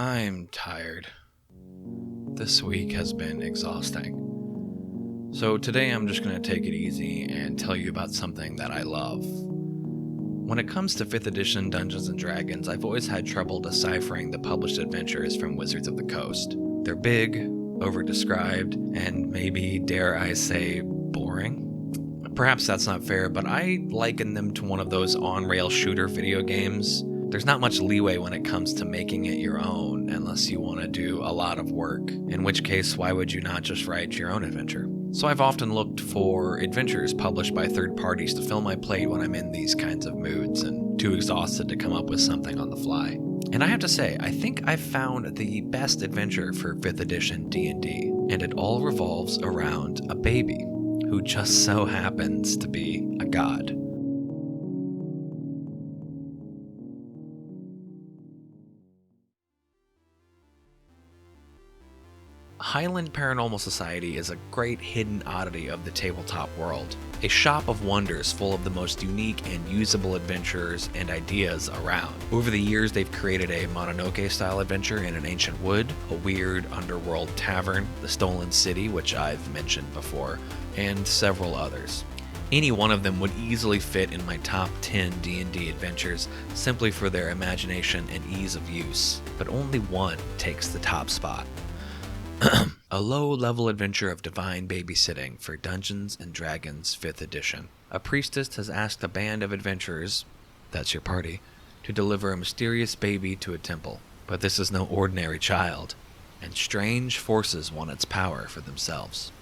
I'm tired. This week has been exhausting. So today I'm just going to take it easy and tell you about something that I love. When it comes to 5th edition Dungeons & Dragons, I've always had trouble deciphering the published adventures from Wizards of the Coast. They're big, over-described, and maybe, dare I say, boring? Perhaps that's not fair, but I liken them to one of those on-rail shooter video games. There's not much leeway when it comes to making it your own, unless you want to do a lot of work, in which case why would you not just write your own adventure? So I've often looked for adventures published by third parties to fill my plate when I'm in these kinds of moods and too exhausted to come up with something on the fly. And I have to say, I think I've found the best adventure for 5th edition D&D, and it all revolves around a baby who just so happens to be a god. Highland Paranormal Society is a great hidden oddity of the tabletop world, a shop of wonders full of the most unique and usable adventures and ideas around. Over the years, they've created a Mononoke-style adventure in an ancient wood, a weird underworld tavern, the Stolen City, which I've mentioned before, and several others. Any one of them would easily fit in my top 10 D&D adventures simply for their imagination and ease of use, but only one takes the top spot. A low-level adventure of divine babysitting for Dungeons & Dragons 5th edition. A priestess has asked a band of adventurers, that's your party, to deliver a mysterious baby to a temple. But this is no ordinary child, and strange forces want its power for themselves.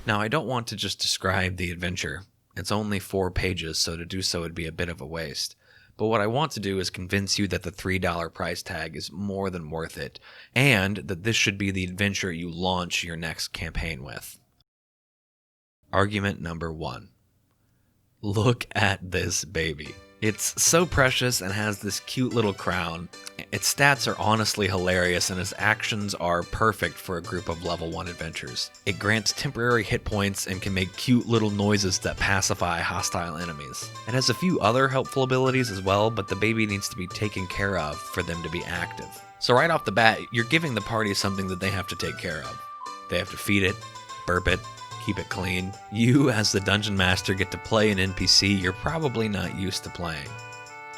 Now, I don't want to just describe the adventure. It's only 4 pages, so to do so would be a bit of a waste. But what I want to do is convince you that the $3 price tag is more than worth it, and that this should be the adventure you launch your next campaign with. Argument number 1. Look at this baby. It's so precious and has this cute little crown. Its stats are honestly hilarious and its actions are perfect for a group of level 1 adventures. It grants temporary hit points and can make cute little noises that pacify hostile enemies. It has a few other helpful abilities as well, but the baby needs to be taken care of for them to be active. So right off the bat, you're giving the party something that they have to take care of. They have to feed it, burp it, keep it clean. You, as the dungeon master, get to play an NPC you're probably not used to playing.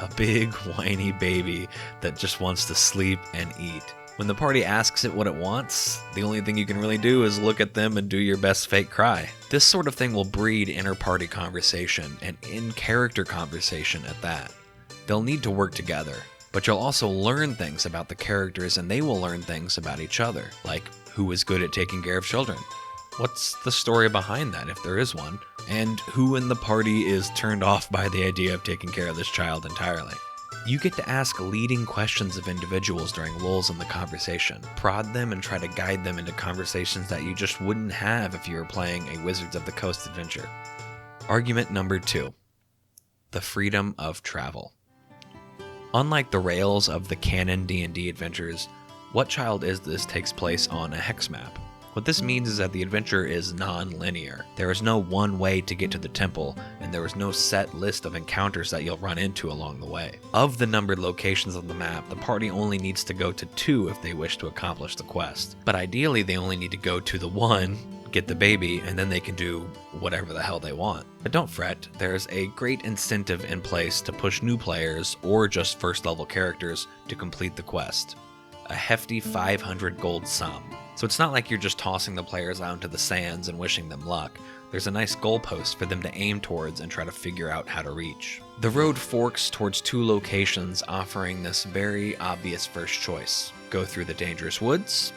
A big, whiny baby that just wants to sleep and eat. When the party asks it what it wants, the only thing you can really do is look at them and do your best fake cry. This sort of thing will breed inter-party conversation, and in-character conversation at that. They'll need to work together, but you'll also learn things about the characters and they will learn things about each other, like who is good at taking care of children. What's the story behind that, if there is one? And who in the party is turned off by the idea of taking care of this child entirely? You get to ask leading questions of individuals during lulls in the conversation, prod them and try to guide them into conversations that you just wouldn't have if you were playing a Wizards of the Coast adventure. Argument number 2. The freedom of travel. Unlike the rails of the canon D&D adventures, What Child Is This takes place on a hex map. What this means is that the adventure is non-linear. There is no one way to get to the temple, and there is no set list of encounters that you'll run into along the way. Of the numbered locations on the map, the party only needs to go to 2 if they wish to accomplish the quest. But ideally, they only need to go to the 1, get the baby, and then they can do whatever the hell they want. But don't fret, there's a great incentive in place to push new players, or just first-level characters, to complete the quest. A hefty 500 gold sum. So it's not like you're just tossing the players out into the sands and wishing them luck. There's a nice goalpost for them to aim towards and try to figure out how to reach. The road forks towards 2 locations, offering this very obvious first choice. Go through the dangerous woods,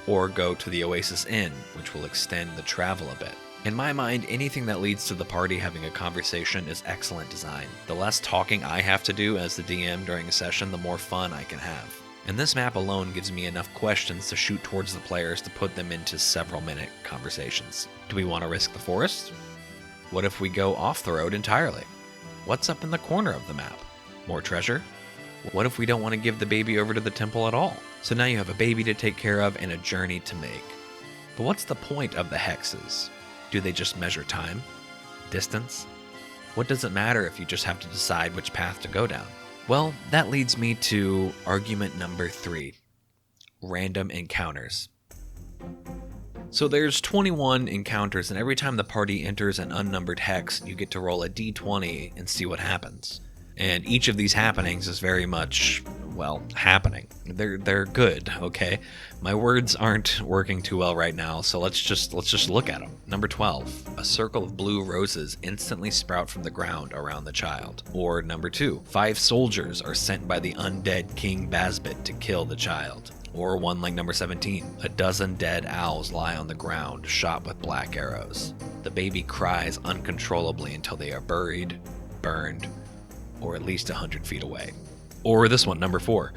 or go to the Oasis Inn, which will extend the travel a bit. In my mind, anything that leads to the party having a conversation is excellent design. The less talking I have to do as the DM during a session, the more fun I can have. And this map alone gives me enough questions to shoot towards the players to put them into several-minute conversations. Do we want to risk the forest? What if we go off the road entirely? What's up in the corner of the map? More treasure? What if we don't want to give the baby over to the temple at all? So now you have a baby to take care of and a journey to make. But what's the point of the hexes? Do they just measure time? Distance? What does it matter if you just have to decide which path to go down? Well, that leads me to argument number 3, random encounters. So there's 21 encounters, and every time the party enters an unnumbered hex, you get to roll a d20 and see what happens. And each of these happenings is very much, well, happening. They're good, okay? My words aren't working too well right now, so let's just look at them. Number 12, a circle of blue roses instantly sprout from the ground around the child. Or number 2, 5 soldiers are sent by the undead King Basbit to kill the child. Or one like number 17, a dozen dead owls lie on the ground, shot with black arrows. The baby cries uncontrollably until they are buried, burned, or at least 100 feet away. Or this one, number 4,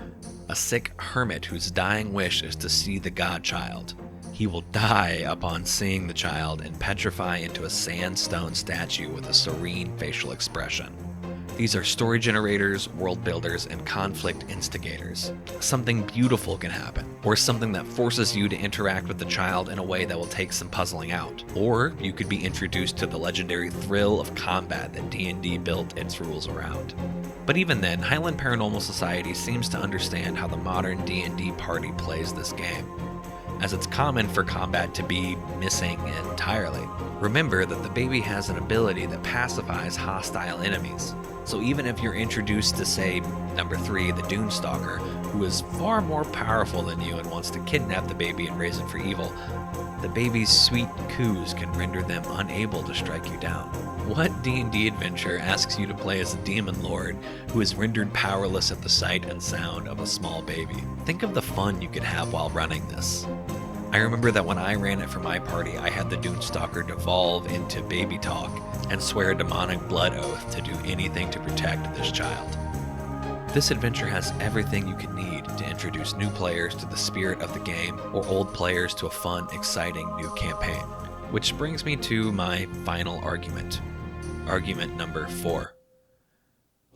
a sick hermit whose dying wish is to see the godchild. He will die upon seeing the child and petrify into a sandstone statue with a serene facial expression. These are story generators, world builders, and conflict instigators. Something beautiful can happen, or something that forces you to interact with the child in a way that will take some puzzling out. Or you could be introduced to the legendary thrill of combat that D&D built its rules around. But even then, Highland Paranormal Society seems to understand how the modern D&D party plays this game, as it's common for combat to be missing entirely. Remember that the baby has an ability that pacifies hostile enemies. So even if you're introduced to, say, number 3, the Doomstalker, who is far more powerful than you and wants to kidnap the baby and raise it for evil, the baby's sweet coos can render them unable to strike you down. What D&D adventure asks you to play as a demon lord who is rendered powerless at the sight and sound of a small baby? Think of the fun you could have while running this. I remember that when I ran it for my party, I had the Doomstalker devolve into baby talk and swear a demonic blood oath to do anything to protect this child. This adventure has everything you could need to introduce new players to the spirit of the game, or old players to a fun, exciting new campaign. Which brings me to my final argument. Argument number 4.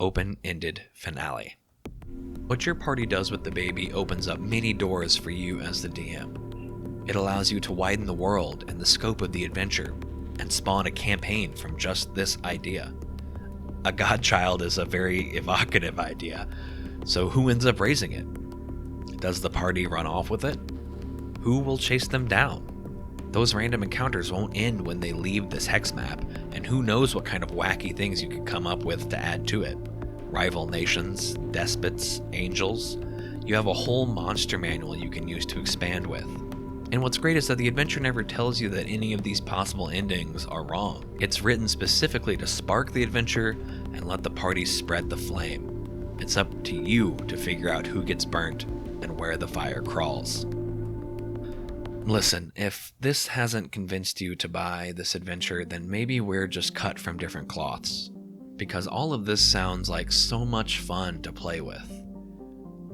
Open-ended finale. What your party does with the baby opens up many doors for you as the DM. It allows you to widen the world and the scope of the adventure, and spawn a campaign from just this idea. A godchild is a very evocative idea, so who ends up raising it? Does the party run off with it? Who will chase them down? Those random encounters won't end when they leave this hex map, and who knows what kind of wacky things you could come up with to add to it. Rival nations, despots, angels. You have a whole monster manual you can use to expand with. And what's great is that the adventure never tells you that any of these possible endings are wrong. It's written specifically to spark the adventure and let the party spread the flame. It's up to you to figure out who gets burnt and where the fire crawls. Listen, if this hasn't convinced you to buy this adventure, then maybe we're just cut from different cloths. Because all of this sounds like so much fun to play with.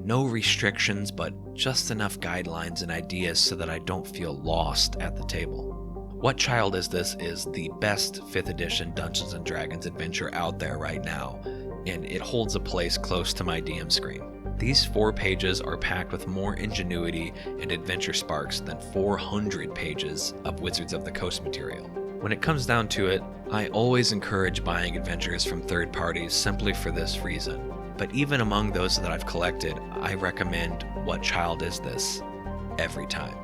No restrictions, but just enough guidelines and ideas so that I don't feel lost at the table. What Child Is This is the best 5th edition Dungeons & Dragons adventure out there right now, and it holds a place close to my DM screen. These 4 pages are packed with more ingenuity and adventure sparks than 400 pages of Wizards of the Coast material. When it comes down to it, I always encourage buying adventures from third parties simply for this reason. But even among those that I've collected, I recommend What Child Is This every time.